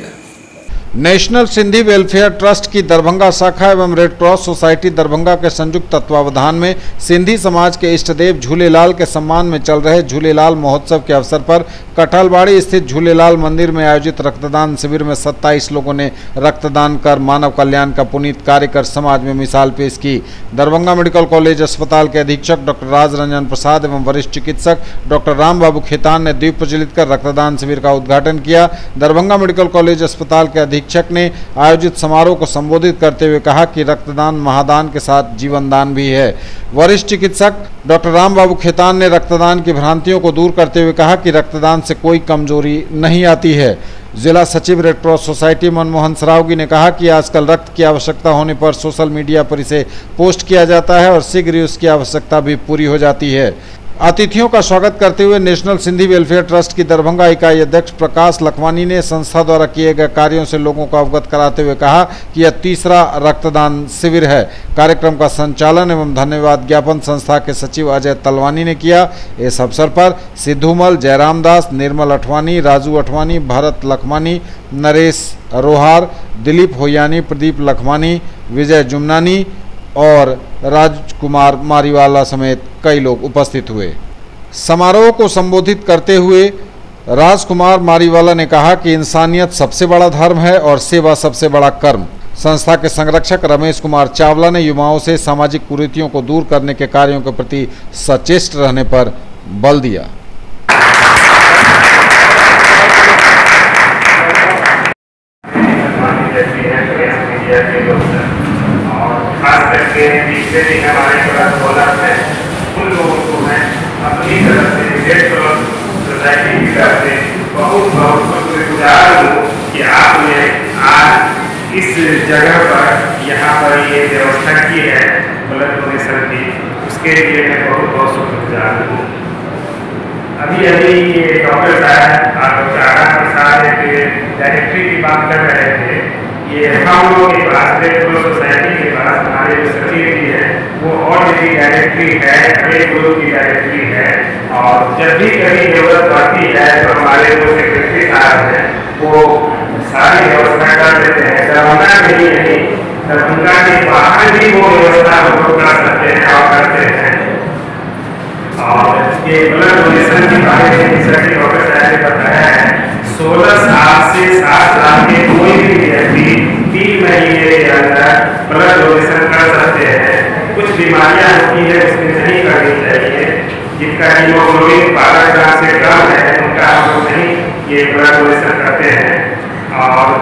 नेशनल सिंधी वेलफेयर ट्रस्ट की दरभंगा शाखा एवं रेड क्रॉस सोसाइटी दरभंगा के संयुक्त तत्वावधान में सिंधी समाज के इष्ट देव झूलेलाल के सम्मान में चल रहे झूलेलाल महोत्सव के अवसर पर कटहलबाड़ी स्थित झूलेलाल मंदिर में आयोजित रक्तदान शिविर में 27 लोगों ने रक्तदान कर मानव कल्याण का पुनीत कार्य कर समाज में मिसाल पेश की। दरभंगा मेडिकल कॉलेज अस्पताल के अधीक्षक डॉक्टर राज रंजन प्रसाद एवं वरिष्ठ चिकित्सक डॉक्टर राम बाबू खेतान ने दीप प्रज्वलित कर रक्तदान शिविर का उद्घाटन किया। दरभंगा मेडिकल कॉलेज अस्पताल के अधीक्षक ने आयोजित समारोह को संबोधित करते हुए कहा कि रक्तदान महादान के साथ जीवन दान भी है। वरिष्ठ चिकित्सक डॉक्टर राम बाबू खेतान ने रक्तदान की भ्रांतियों को दूर करते हुए कहा कि रक्तदान से कोई कमजोरी नहीं आती है। जिला सचिव red cross society Manmohan Saraogi ने कहा कि आजकल रक्त की आवश्यकता होने पर सोशल मीडिया पर इसे पोस्ट किया जाता है और शीघ्र ही उसकी आवश्यकता भी पूरी हो जाती है। अतिथियों का स्वागत करते हुए नेशनल सिंधी वेलफेयर ट्रस्ट की दरभंगा इकाई अध्यक्ष प्रकाश लखवानी ने संस्था द्वारा किए गए कार्यों से लोगों को अवगत कराते हुए कहा कि यह तीसरा रक्तदान शिविर है। कार्यक्रम का संचालन एवं धन्यवाद ज्ञापन संस्था के सचिव अजय तलवानी ने किया। इस अवसर पर सिद्धूमल, जयराम दास, निर्मल अठवानी, राजू अठवानी, भरत लखमानी, नरेश रोहार, दिलीप होयानी, प्रदीप लखमानी, विजय जुमनानी और राजकुमार मारीवाला समेत कई लोग उपस्थित हुए। समारोह को संबोधित करते हुए राजकुमार मारीवाला ने कहा कि इंसानियत सबसे बड़ा धर्म है और सेवा सबसे बड़ा कर्म। संस्था के संरक्षक रमेश कुमार चावला ने युवाओं से सामाजिक कुरीतियों को दूर करने के कार्यों के प्रति सचेष्ट रहने पर बल दिया। खास करके जितने भी हमारे क्लास बॉलर हैं उन लोगों को मैं अपनी तरफ से रेड क्रॉस सोसाइटी की तरफ से बहुत बहुत शुक्रगुजार हूँ कि आपने आज इस जगह पर यहाँ पर ये व्यवस्था की है ब्लड डोनेशन की, उसके लिए मैं बहुत बहुत शुक्रगुजार हूँ। अभी डॉक्टर साहब डॉक्टर आनंद प्रसाद एक डायरेक्टरी की बात कर रहे थे। ये हम लोग के पास रेड क्रॉस सोसाइटी के पास हमारे जो सचिव जी है वो ऑल डिस्ट्रिक्ट डायरेक्टरी है, रेड ग्रुप की डायरेक्टरी है, और जब भी कभी जरूरत पड़ती है तो हमारे जो सेक्रेटरी साहब हैं वो सारी व्यवस्था कर देते हैं। दरभंगा में ही नहीं, दरभंगा के बाहर भी वो व्यवस्था हम लोग कर सकते हैं और करते हैं। और ये ब्लड डोनेशन के बारे में सभी डॉक्टर साहब ने बताया है, 16 साल से 60 साल के कोई भी व्यक्ति 3 महीने के अंदर ब्लड डोनेशन कर सकते हैं। कुछ बीमारियां होती है उसमें नहीं करनी चाहिए, जिनका हीमोग्लोबिन 12 ग्राम से कम है उनका हम लोग नहीं ये ब्लड डोनेशन करते हैं। और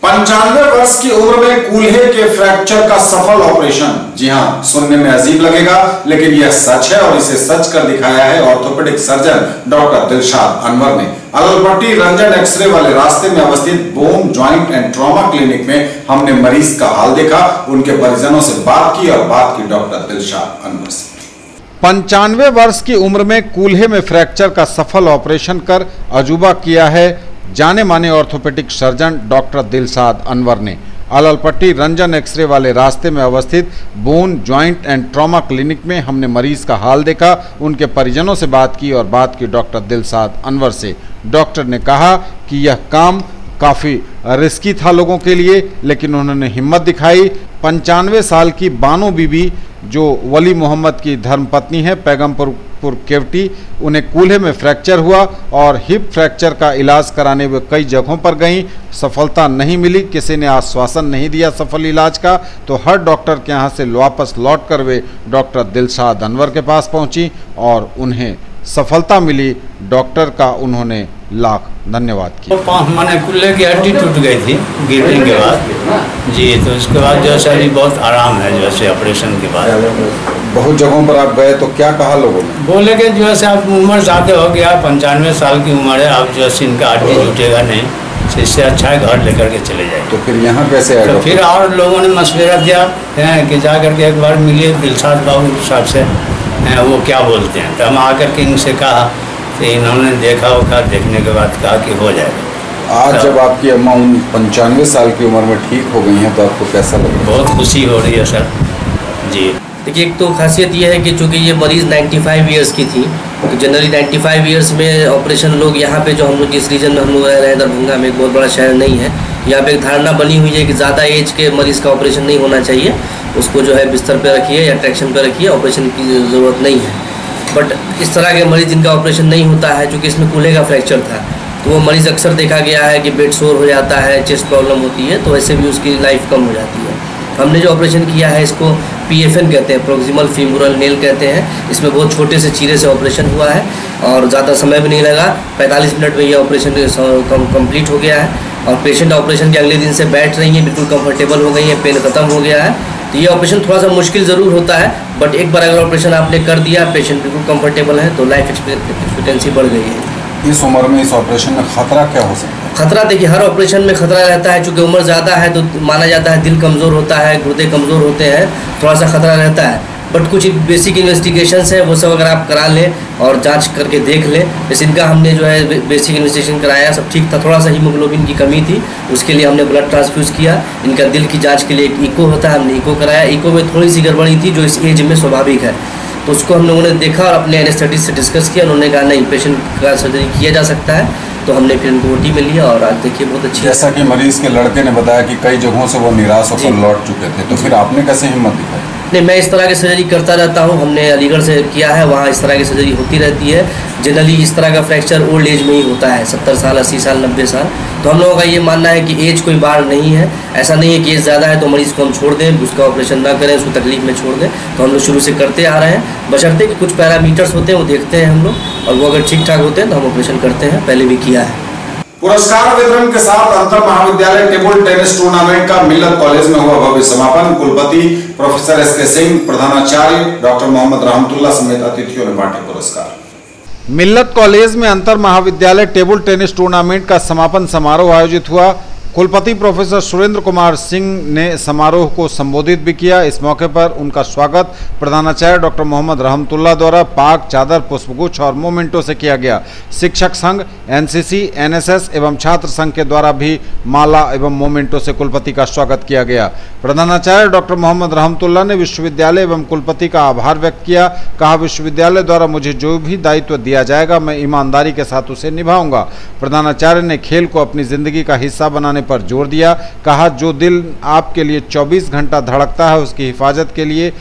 95 वर्ष की उम्र में कूल्हे के फ्रैक्चर का सफल ऑपरेशन। जी हां, सुनने में अजीब लगेगा लेकिन यह सच है और इसे सच कर दिखाया है orthopaedic surgeon doctor Dilshad Anwar ने। अललपट्टी रंजन एक्सरे वाले रास्ते में अवस्थित bone joint and trauma clinic में हमने मरीज का हाल देखा, उनके परिजनों से बात की और बात की डॉक्टर दिलशाद अनवर से। 95 वर्ष की उम्र में कूल्हे में फ्रैक्चर का सफल ऑपरेशन कर अजूबा किया है जाने माने orthopaedic surgeon doctor Dilshad Anwar ने। अललपट्टी रंजन एक्सरे वाले रास्ते में अवस्थित bone joint and trauma clinic में हमने मरीज का हाल देखा, उनके परिजनों से बात की और बात की डॉक्टर दिलशाद अनवर से। डॉक्टर ने कहा कि यह काम काफ़ी रिस्की था लोगों के लिए, लेकिन उन्होंने हिम्मत दिखाई। 95 साल की बानो बीबी जो वली मोहम्मद की धर्मपत्नी है पैगमपुर केवटी, उन्हें कूल्हे में फ्रैक्चर हुआ और हिप फ्रैक्चर का इलाज कराने वे कई जगहों पर गईं, सफलता नहीं मिली, किसी ने आश्वासन नहीं दिया सफल इलाज का, तो हर डॉक्टर के यहाँ से वापस लौट कर वे डॉक्टर दिलशाद अनवर के पास पहुंची और उन्हें सफलता मिली। डॉक्टर का उन्होंने लाख धन्यवाद किया। मैंने कूल्हे की हड्डी टूट गई थी गिरने के बाद जी, तो उसके बाद जो है अभी बहुत आराम है जो है ऑपरेशन के बाद। बहुत जगहों पर आप गए तो क्या कहा लोगों ने? बोले कि जो है आप उम्र ज़्यादा हो गया, 95 साल की उम्र है, आप जो है इनका हड्डी जुटेगा नहीं, इससे अच्छा है घर लेकर के चले जाए। तो फिर यहाँ कैसे आए? तो फिर और लोगों ने मशवरा दिया है कि जा करके एक बार मिलिए दिलशाद बाबू साहब से, वो क्या बोलते हैं। तो हम आकर के इनसे कहा तो इन्होंने देखा होगा, देखने के बाद कहा कि हो जाएगा। आज तो जब आपकी अम्मा 95 साल की उम्र में ठीक हो गई हैं तो आपको कैसा लगा? बहुत खुशी हो रही है सर जी। देखिए, एक तो खासियत ये है कि चूँकि ये मरीज़ 95 ईयर्स की थी, तो जनरली 95 ईयर्स में ऑपरेशन लोग यहाँ पे जो हम लोग जिस रीजन में हम लोग रह रहे हैं दरभंगा में एक बहुत बड़ा शहर नहीं है, यहाँ पे एक धारणा बनी हुई है कि ज़्यादा एज के मरीज़ का ऑपरेशन नहीं होना चाहिए, उसको जो है बिस्तर पे रखिए या ट्रैक्शन पे रखिए, ऑपरेशन की ज़रूरत नहीं है। बट इस तरह के मरीज़ जिनका ऑपरेशन नहीं होता है, चूँकि इसमें कूल्हे का फ्रैक्चर था, तो वो मरीज़ अक्सर देखा गया है कि बेड सोर हो जाता है, चेस्ट प्रॉब्लम होती है, तो ऐसे भी उसकी लाइफ कम हो जाती है। हमने जो ऑपरेशन किया है इसको PFN कहते हैं, प्रोक्सिमल फीमोरल नेल कहते हैं। इसमें बहुत छोटे से चीरे से ऑपरेशन हुआ है और ज़्यादा समय भी नहीं लगा, 45 मिनट में ये ऑपरेशन कंप्लीट हो गया है और पेशेंट ऑपरेशन के अगले दिन से बैठ रही हैं, बिल्कुल कंफर्टेबल हो गई है, पेन खत्म हो गया है। तो ये ऑपरेशन थोड़ा सा मुश्किल ज़रूर होता है, बट एक बार अगर ऑपरेशन आपने कर दिया, पेशेंट बिल्कुल कंफर्टेबल है, तो लाइफ एक्सपेक्टेंसी बढ़ गई है। इस उम्र में इस ऑपरेशन में खतरा क्या हो सकता है? खतरा देखिए, हर ऑपरेशन में खतरा रहता है, चूँकि उम्र ज़्यादा है तो माना जाता है दिल कमज़ोर होता है, गुर्दे कमज़ोर होते हैं, थोड़ा सा खतरा रहता है। बट कुछ बेसिक इन्वेस्टिगेशंस है, वो सब अगर आप करा लें और जांच करके देख लें, जैसे इनका हमने जो है बेसिक इन्वेस्टिगेशन कराया, सब ठीक था, थोड़ा सा हीमोग्लोबिन की कमी थी, उसके लिए हमने ब्लड ट्रांसफ्यूज़ किया। इनका दिल की जाँच के लिए एक ईको होता है, हमने ईको कराया। ईको में थोड़ी सी गड़बड़ी थी जो इस एज में स्वाभाविक है, तो उसको हम लोगों ने देखा और अपने एनेस्थेटिस्ट से डिस्कस किया। उन्होंने कहा नहीं, पेशेंट का सर्जरी किया जा सकता है, तो हमने फिर उनको OT में लिया और आज देखिए बहुत अच्छी। जैसा कि मरीज के लड़के ने बताया कि कई जगहों से वो निराश होकर लौट चुके थे, तो फिर आपने कैसे हिम्मत दिखाई? नहीं, मैं इस तरह की सर्जरी करता रहता हूँ, हमने अलीगढ़ से किया है, वहाँ इस तरह की सर्जरी होती रहती है। जनरली इस तरह का फ्रैक्चर ओल्ड एज में ही होता है, 70 साल, 80 साल, 90 साल। तो हम लोगों का ये मानना है कि एज कोई बार नहीं है, ऐसा नहीं है कि एज ज़्यादा है तो मरीज़ को हम छोड़ दें, उसका ऑपरेशन ना करें, उसको तकलीफ में छोड़ दें। तो हम लोग शुरू से करते आ रहे हैं, बशर्ते कि कुछ पैरामीटर्स होते हैं वो देखते हैं हम लोग, और वो अगर ठीक ठाक होते हैं तो हम ऑपरेशन करते हैं, पहले भी किया है। पुरस्कार वितरण के साथ अंतर महाविद्यालय टेबल टेनिस टूर्नामेंट का मिल्लत कॉलेज में हुआ भव्य समापन। कुलपति प्रोफेसर SK सिंह, प्रधानाचार्य डॉक्टर मोहम्मद रहमतुल्लाह समेत अतिथियों ने बांटे पुरस्कार। मिल्लत कॉलेज में अंतर महाविद्यालय टेबल टेनिस टूर्नामेंट का समापन समारोह आयोजित हुआ। कुलपति प्रोफेसर सुरेंद्र कुमार सिंह ने समारोह को संबोधित भी किया। इस मौके पर उनका स्वागत प्रधानाचार्य डॉक्टर मोहम्मद रहमतुल्लाह द्वारा पाक, चादर, पुष्पगुच्छ और मोमेंटो से किया गया। शिक्षक संघ, एनसीसी, एनएसएस एवं छात्र संघ के द्वारा भी माला एवं मोमेंटो से कुलपति का स्वागत किया गया। प्रधानाचार्य डॉक्टर मोहम्मद रहमतुल्लाह ने विश्वविद्यालय एवं कुलपति का आभार व्यक्त किया। कहा, विश्वविद्यालय द्वारा मुझे जो भी दायित्व दिया जाएगा मैं ईमानदारी के साथ उसे निभाऊंगा। प्रधानाचार्य ने खेल को अपनी जिंदगी का हिस्सा बनाने पर जोर दिया। कहा, जो दिल आपके लिए 24 घंटा धड़कता है उसकी हिफाजत के लिए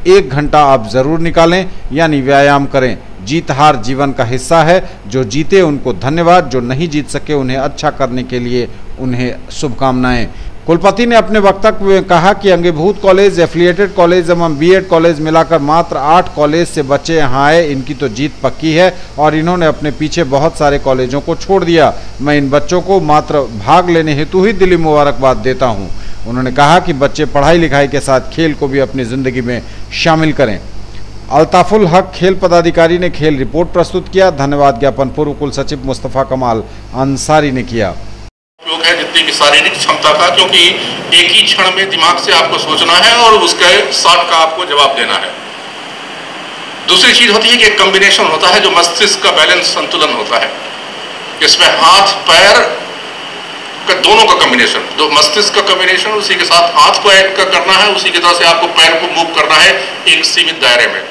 1 घंटा आप जरूर निकालें, यानी व्यायाम करें। जीत हार जीवन का हिस्सा है। जो जीते उनको धन्यवाद, जो नहीं जीत सके उन्हें अच्छा करने के लिए उन्हें शुभकामनाएं। कुलपति ने अपने वक्तव्य में कहा कि अंगीभूत कॉलेज, एफिलिएटेड कॉलेज एवं बीएड कॉलेज मिलाकर मात्र 8 कॉलेज से बच्चे यहाँ आए। इनकी तो जीत पक्की है और इन्होंने अपने पीछे बहुत सारे कॉलेजों को छोड़ दिया। मैं इन बच्चों को मात्र भाग लेने हेतु ही दिली मुबारकबाद देता हूँ। उन्होंने कहा कि बच्चे पढ़ाई लिखाई के साथ खेल को भी अपनी जिंदगी में शामिल करें। अल्ताफुल हक खेल पदाधिकारी ने खेल रिपोर्ट प्रस्तुत किया। धन्यवाद ज्ञापन पूर्व कुल सचिव मुस्तफ़ा कमाल अंसारी ने किया। उपयोग है जितनी की शारीरिक क्षमता का, क्योंकि एक ही क्षण में दिमाग से आपको सोचना है और उसके शॉट का आपको जवाब देना है। दूसरी चीज होती है कि एक कॉम्बिनेशन होता है जो मस्तिष्क का बैलेंस, संतुलन होता है। इसमें हाथ पैर का दोनों का कॉम्बिनेशन, जो मस्तिष्क का कॉम्बिनेशन उसी के साथ हाथ को ऐड करना है, उसी की तरह से आपको पैर को मूव करना है एक सीमित दायरे में।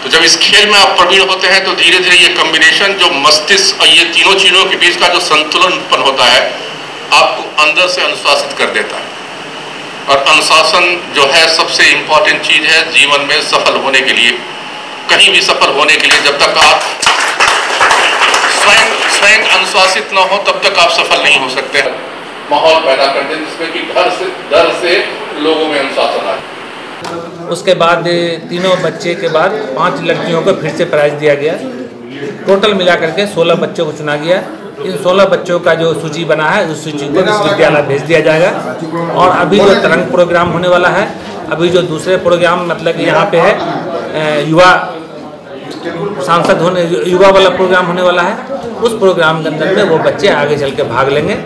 तो जब इस खेल में आप प्रवीण होते हैं तो धीरे धीरे ये कॉम्बिनेशन जो मस्तिष्क और ये तीनों चीजों के बीच का जो संतुलन उत्पन्न होता है आपको अंदर से अनुशासित कर देता है। और अनुशासन जो है सबसे इंपॉर्टेंट चीज है जीवन में सफल होने के लिए। कहीं भी सफल होने के लिए जब तक आप स्वयं अनुशासित न हो तब तक आप सफल नहीं हो सकते। माहौल पैदा कर दें जिसमें कि डर से लोगों में अनुशासन आए। उसके बाद तीनों बच्चे के बाद 5 लड़कियों को फिर से प्राइज दिया गया। टोटल मिला करके 16 बच्चों को चुना गया। इन 16 बच्चों का जो सूची बना है उस सूची को विश्वविद्यालय भेज दिया जाएगा। और अभी जो तरंग प्रोग्राम होने वाला है, अभी जो दूसरे प्रोग्राम मतलब यहाँ पे है युवा सांसद होने, युवा वाला प्रोग्राम होने वाला है, उस प्रोग्राम के अंदर में वो बच्चे आगे चल के भाग लेंगे।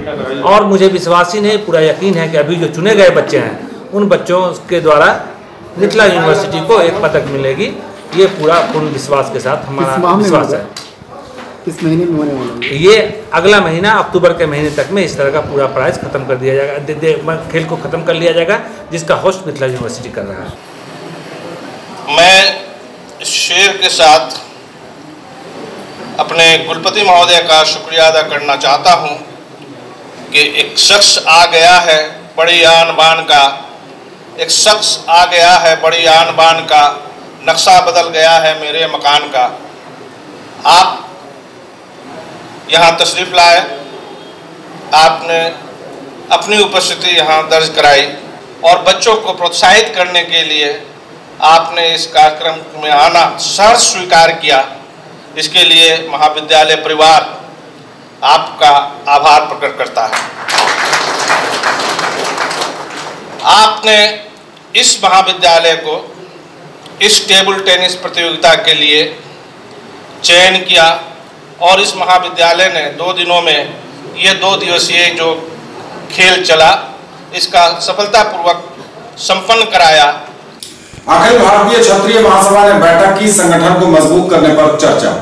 और मुझे विश्वास ही नहीं, पूरा यकीन है कि अभी जो चुने गए बच्चे हैं उन बच्चों के द्वारा मिथिला यूनिवर्सिटी को एक पदक मिलेगी। ये पूरा पूर्ण विश्वास के साथ हमारा विश्वास है। किस महीने में होने वाला है? ये अगला महीना अक्टूबर के महीने तक में इस तरह का पूरा प्राइज खत्म कर दिया जाएगा, खेल को खत्म कर लिया जाएगा, जिसका होस्ट मिथिला यूनिवर्सिटी कर रहा है। मैं शेर के साथ अपने कुलपति महोदय का शुक्रिया अदा करना चाहता हूँ कि एक शख्स आ गया है बड़ी आन बान का, एक शख्स आ गया है बड़ी आन बान का, नक्शा बदल गया है मेरे मकान का। आप यहाँ तशरीफ़ लाए, आपने अपनी उपस्थिति यहाँ दर्ज कराई और बच्चों को प्रोत्साहित करने के लिए आपने इस कार्यक्रम में आना सहर्ष स्वीकार किया। इसके लिए महाविद्यालय परिवार आपका आभार प्रकट करता है। आपने इस महाविद्यालय को इस टेबल टेनिस प्रतियोगिता के लिए चयन किया और इस महाविद्यालय ने 2 दिनों में ये 2 दिवसीय जो खेल चला इसका सफलतापूर्वक संपन्न कराया। अखिल भारतीय क्षत्रिय महासभा ने बैठक की, संगठन को मजबूत करने पर चर्चा।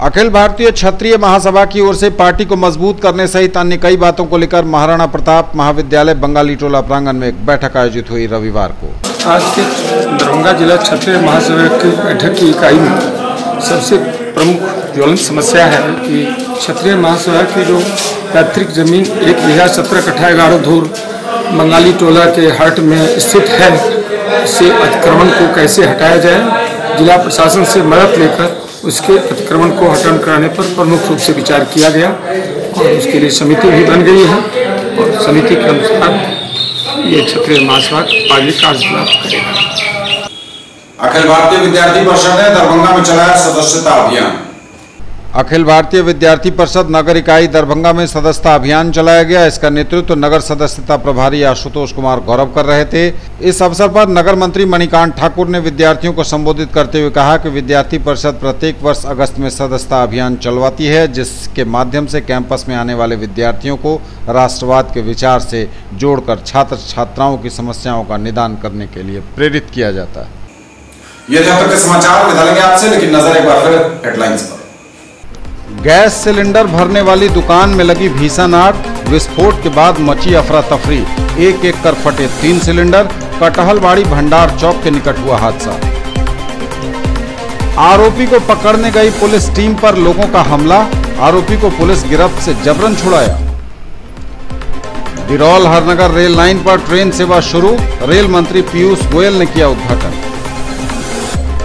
अखिल भारतीय क्षत्रिय महासभा की ओर से पार्टी को मजबूत करने सहित अन्य कई बातों को लेकर महाराणा प्रताप महाविद्यालय बंगाली टोला प्रांगण में एक बैठक आयोजित हुई रविवार को। आज के दरभंगा जिला क्षत्रिय महासभा की बैठक की इकाई में सबसे प्रमुख ज्वलंत समस्या है कि क्षत्रिय महासभा की जो पैतृक जमीन 1 बीघा 17 कट्ठा 11 धूर बंगाली टोला के हाट में स्थित है, से अतिक्रमण को कैसे हटाया जाए। जिला प्रशासन से मदद लेकर उसके अतिक्रमण को हटन कराने पर प्रमुख रूप से विचार किया गया और उसके लिए समिति भी बन गई है और समिति के अनुसार ये क्षत्रिय महासभा आगे कार्यकलाप करेगा। अखिल भारतीय विद्यार्थी परिषद ने दरभंगा में चलाया सदस्यता अभियान। अखिल भारतीय विद्यार्थी परिषद नगर इकाई दरभंगा में सदस्यता अभियान चलाया गया। इसका नेतृत्व नगर सदस्यता प्रभारी आशुतोष कुमार गौरव कर रहे थे। इस अवसर पर नगर मंत्री मणिकांत ठाकुर ने विद्यार्थियों को संबोधित करते हुए कहा कि विद्यार्थी परिषद प्रत्येक वर्ष अगस्त में सदस्यता अभियान चलवाती है, जिसके माध्यम से कैंपस में आने वाले विद्यार्थियों को राष्ट्रवाद के विचार से जोड़कर छात्र छात्राओं की समस्याओं का निदान करने के लिए प्रेरित किया जाता है। ये थे अब तक के समाचार, विदा लेंगे आपसे, लेकिन नजर एक बार फिर हेडलाइंस पर। गैस सिलेंडर भरने वाली दुकान में लगी भीषण आग, विस्फोट के बाद मची अफरा तफरी, एक एक कर फटे 3 सिलेंडर। कटहलबाड़ी भंडार चौक के निकट हुआ हादसा। आरोपी को पकड़ने गई पुलिस टीम पर लोगों का हमला, आरोपी को पुलिस गिरफ्त से जबरन छुड़ाया। बिरौल हरनगर रेल लाइन पर ट्रेन सेवा शुरू, रेल मंत्री पीयूष गोयल ने किया उद्घाटन।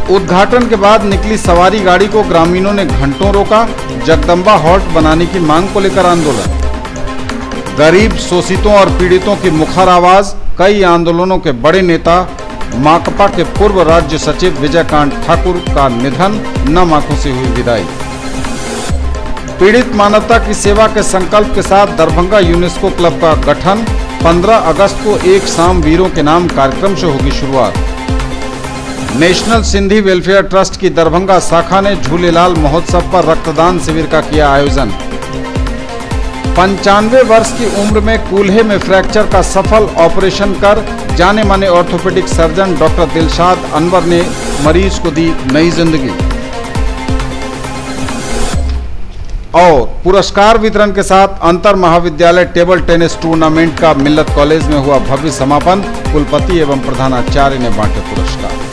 उद्घाटन के बाद निकली सवारी गाड़ी को ग्रामीणों ने घंटों रोका, जगदम्बा हॉल्ट बनाने की मांग को लेकर आंदोलन। गरीब, शोषितों और पीड़ितों की मुखर आवाज, कई आंदोलनों के बड़े नेता। माकपा के पूर्व राज्य सचिव विजयकांत ठाकुर का निधन, नम आंखों से हुई विदाई। पीड़ित मानवता की सेवा के संकल्प के साथ दरभंगा यूनेस्को क्लब का गठन, 15 अगस्त को एक शाम वीरों के नाम कार्यक्रम से होगी शुरुआत। नेशनल सिंधी वेलफेयर ट्रस्ट की दरभंगा शाखा ने झूलेलाल महोत्सव पर रक्तदान शिविर का किया आयोजन। 95 वर्ष की उम्र में कूल्हे में फ्रैक्चर का सफल ऑपरेशन कर जाने माने orthopaedic surgeon doctor Dilshad Anwar ने मरीज को दी नई जिंदगी। और पुरस्कार वितरण के साथ अंतर महाविद्यालय टेबल टेनिस टूर्नामेंट का मिल्लत कॉलेज में हुआ भव्य समापन, कुलपति एवं प्रधानाचार्य ने बांटे पुरस्कार।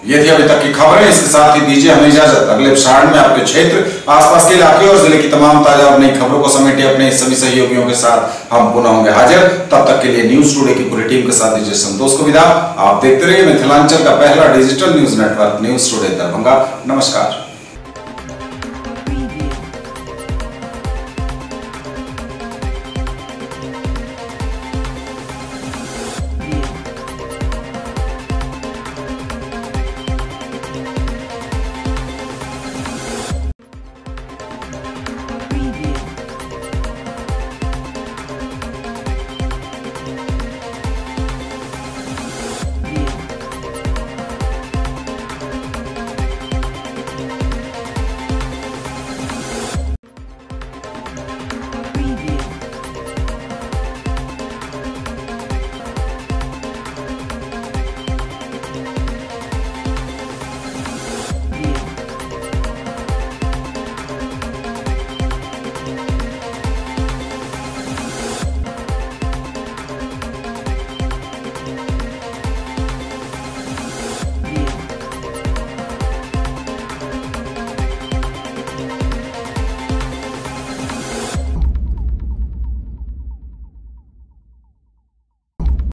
ये थी अभी तक की खबरें, इसके साथ ही दीजिए हमें इजाजत। अगले एपिसोड में आपके क्षेत्र, आसपास के इलाके और जिले की तमाम ताजा और नई खबरों को समेटे अपने सभी सहयोगियों के साथ हम पुनः होंगे हाजिर। तब तक के लिए न्यूज टुडे की पूरी टीम के साथ दीजिए संतोष को विदा। आप देखते रहिए मिथिलांचल का पहला digital news network news today Darbhanga. नमस्कार।